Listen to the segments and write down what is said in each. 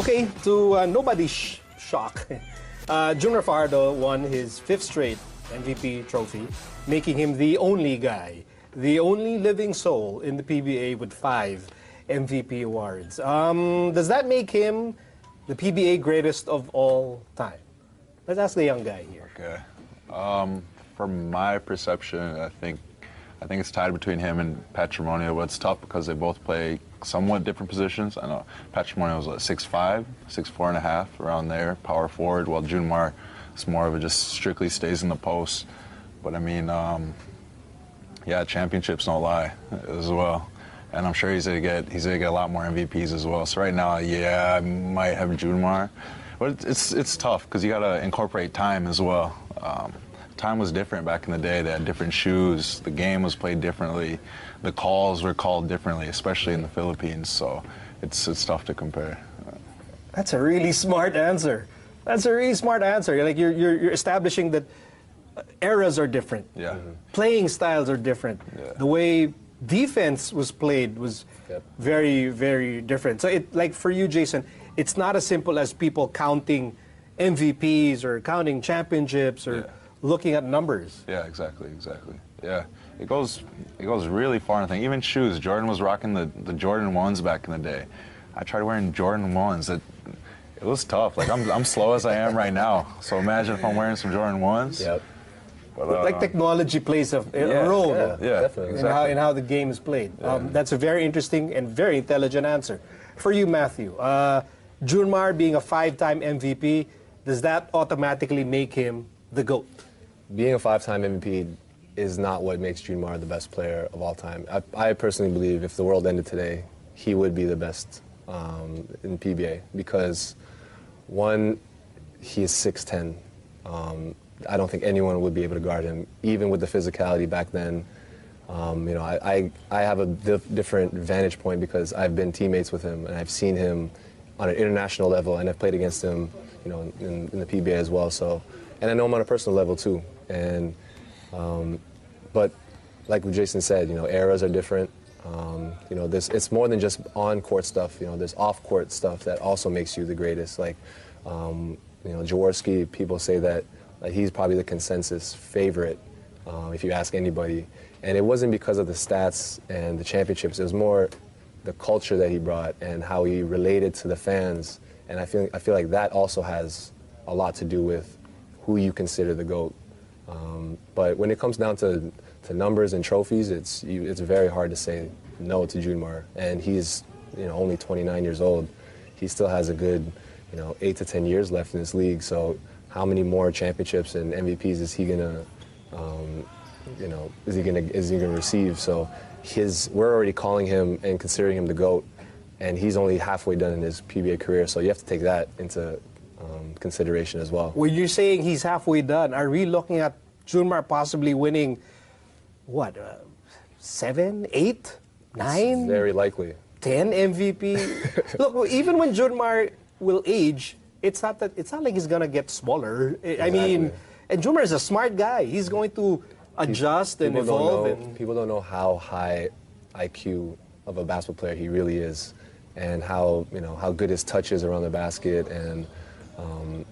Okay, to nobody's shock, Junmar Fajardo won his 5th straight MVP trophy, making him the only guy, the only living soul in the PBA with 5 MVP awards. Does that make him the PBA greatest of all time? Let's ask the young guy here. Okay. From my perception, I think it's tied between him and Patrimonio, but it's tough because they both play somewhat different positions. I know Patrimonio was 6'5", 6'4.5", around there, power forward, while Junmar is more of a just strictly stays in the post. But I mean, yeah, championships don't lie as well. And I'm sure he's gonna get a lot more MVPs as well. So right now, yeah, I might have Junmar, but it's tough because you gotta incorporate time as well. Time was different back in the day. They had different shoes. The game was played differently. The calls were called differently, especially in the Philippines. So it's tough to compare. That's a really smart answer. That's a really smart answer. Like you're establishing that eras are different. Yeah. Playing styles are different. Yeah. The way defense was played was very, very different. So like for you, Jason, it's not as simple as people counting MVPs or counting championships or looking at numbers. Yeah, exactly. Yeah, it goes really far. I think even shoes. Jordan was rocking the Jordan 1s back in the day. I tried wearing Jordan 1s. It was tough. Like I'm slow as I am right now. So imagine if I'm wearing some Jordan 1s. Yep. But, like technology plays a role definitely. in how the game is played. That's a very interesting and very intelligent answer. For you, Matthew, Junmar being a 5-time MVP, does that automatically make him the GOAT? Being a 5-time MVP is not what makes Junmar the best player of all time. I personally believe if the world ended today, he would be the best in PBA because, one, he is 6'10". I don't think anyone would be able to guard him, even with the physicality back then. You know, I have a different vantage point because I've been teammates with him and I've seen him on an international level and I've played against him, you know, in the PBA as well. So, and I know him on a personal level too. And but like what Jason said, you know, eras are different. You know, it's more than just on-court stuff. You know, there's off-court stuff that also makes you the greatest. Like, you know, Jaworski, people say that he's probably the consensus favorite if you ask anybody. And it wasn't because of the stats and the championships. It was more the culture that he brought and how he related to the fans. And I feel like that also has a lot to do with who you consider the GOAT. But when it comes down to numbers and trophies, it's very hard to say no to Junmar. And he's, you know, only 29 years old. He still has a good, you know, 8 to 10 years left in this league. So how many more championships and MVPs is he gonna, you know, is he gonna receive? So we're already calling him and considering him the GOAT, and he's only halfway done in his PBA career. So you have to take that into consideration as well. When you're saying he's halfway done, are we looking at Junmar possibly winning, what, 7, 8, 9? Very likely. 10 MVP? Look, even when Junmar will age, it's not like he's gonna get smaller. I mean, and Junmar is a smart guy. He's going to adjust and evolve. People don't know how high IQ of a basketball player he really is, and how, you know, how good his touch is around the basket, and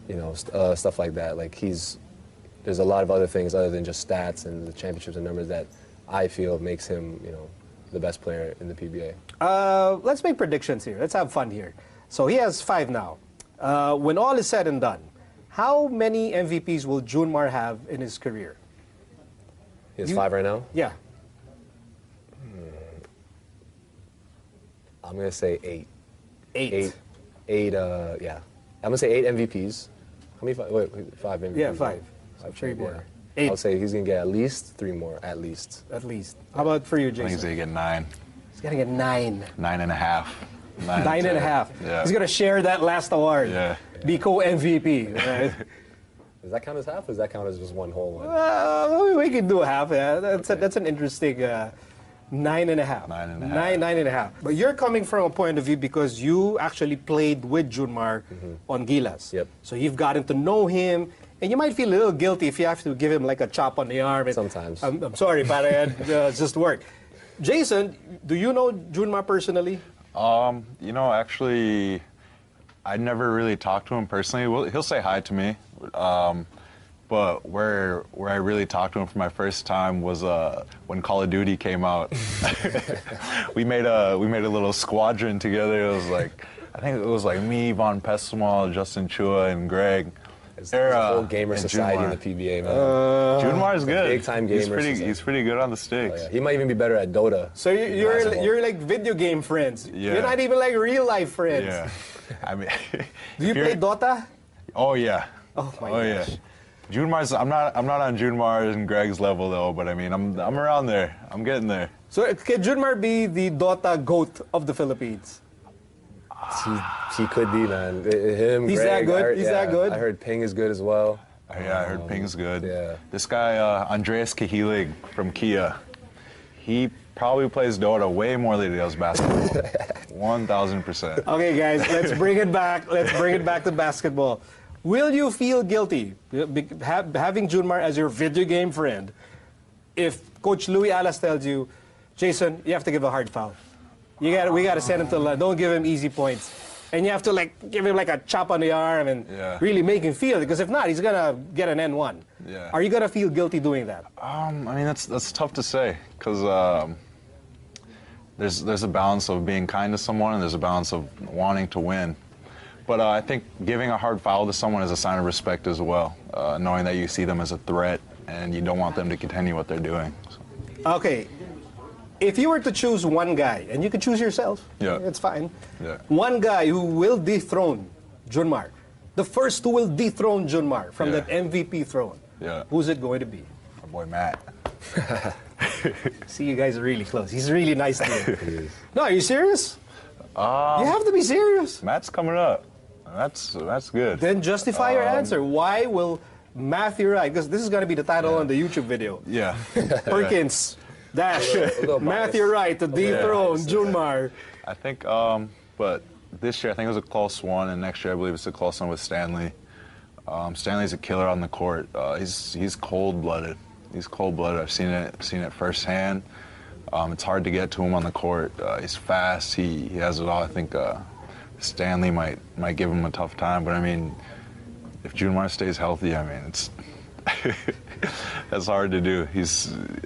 you know, stuff like that. Like there's a lot of other things other than just stats and the championships and numbers that I feel makes him, you know, the best player in the PBA. Let's make predictions here. Let's have fun here. So he has 5 now. When all is said and done, how many MVPs will Junmar have in his career? He has 5 right now? Yeah. I'm going to say 8. 8. 8, yeah. I'm going to say 8 MVPs. How many? Wait, 5 MVPs? Yeah, 5. 3 more. Yeah. 8. I'll say he's going to get at least 3 more, at least. At least. How about for you, Jason? I think he's gonna get 9. He's going to get 9. 9.5. 9.5. Yeah. He's going to share that last award. Yeah. Be co-MVP. Right? Does that count as half, or does that count as just one whole one? We can do a half. Yeah. That's an interesting 9.5. 9.5. 9.5. But you're coming from a point of view because you actually played with Junmar on Gilas. Yep. So you've gotten to know him, and you might feel a little guilty if you have to give him like a chop on the arm. Sometimes. I'm sorry, pare, it's just work. Jason, do you know Junmar personally? You know, actually, I never really talked to him personally. He'll say hi to me, but where I really talked to him for my first time was when Call of Duty came out. we made a little squadron together. It was like, I think it was like me, Von Pestimal, Justin Chua, and Greg. There's a whole gamer society in the PBA, man. Junmar is good. Big time gamer. He's pretty good on the sticks. Oh, yeah. He might even be better at Dota. So you're like video game friends. Yeah. You're not even like real life friends. Yeah. I mean, Do you play Dota? Oh yeah. Oh my gosh. gosh. Yeah. Junmar's. I'm not on Junmar and Greg's level though, but I mean, I'm around there. I'm getting there. So can Junmar be the Dota GOAT of the Philippines? He could be, man. Him, He's Greg, that good? He's that good? I heard Ping is good as well. Yeah, I heard Ping's good. Yeah. This guy, Andreas Kahilig from Kia, he probably plays Dota way more than he does basketball. 1,000%. Okay, guys, let's bring it back. Let's bring it back to basketball. Will you feel guilty having Junmar as your video game friend if Coach Louis Alas tells you, Jason, you have to give a hard foul? We got to send him to the line. Don't give him easy points. And you have to like give him like a chop on the arm and really make him feel it, because if not, he's gonna get an N1. Yeah. Are you gonna feel guilty doing that? I mean, that's tough to say, because there's a balance of being kind to someone and there's a balance of wanting to win. But I think giving a hard foul to someone is a sign of respect as well, knowing that you see them as a threat and you don't want them to continue what they're doing. So. Okay. If you were to choose one guy, and you could choose yourself, it's fine. Yeah. One guy who will dethrone Junmar, the first who will dethrone Junmar from that MVP throne, who's it going to be? My boy Matt. See, you guys are really close. He's really nice to you. No, are you serious? You have to be serious. Matt's coming up. That's good. Then justify your answer. Why will Matthew Wright, because this is going to be the title on the YouTube video. Yeah. Perkins. Matthew Wright to dethrone Junmar. I think, but this year I think it was a close one, and next year I believe it's a close one with Stanley. Stanley's a killer on the court. He's cold-blooded. He's cold-blooded. I've seen it firsthand. It's hard to get to him on the court. He's fast. He has it all. I think Stanley might give him a tough time, but I mean, if Junmar stays healthy, I mean, it's. That's hard to do.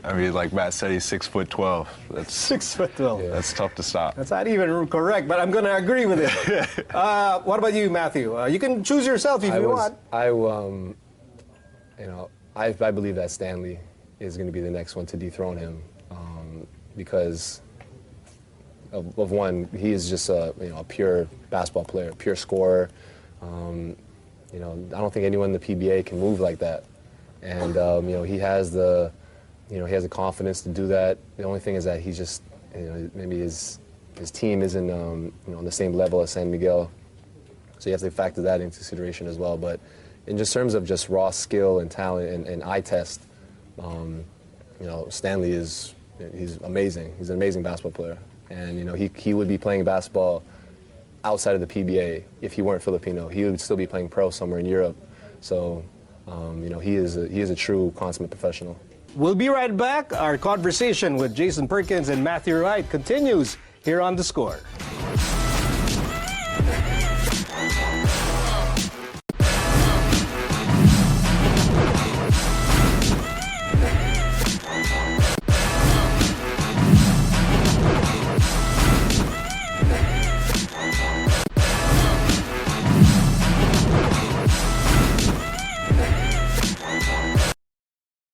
Like Matt said, he's 6'12". That's 6'12". That's tough to stop. That's not even correct, but I'm going to agree with it. What about you, Matthew? You can choose yourself if you want. I believe that Stanley is going to be the next one to dethrone him, because of one, he is just a pure basketball player, pure scorer. I don't think anyone in the PBA can move like that. And he has the confidence to do that. The only thing is that he's just, maybe his team isn't on the same level as San Miguel, so you have to factor that into consideration as well. But in just terms of just raw skill and talent and eye test, Stanley he's amazing. He's an amazing basketball player, and he would be playing basketball outside of the PBA if he weren't Filipino. He would still be playing pro somewhere in Europe. So. He is a true consummate professional. We'll be right back. Our conversation with Jason Perkins and Matthew Wright continues here on The Score.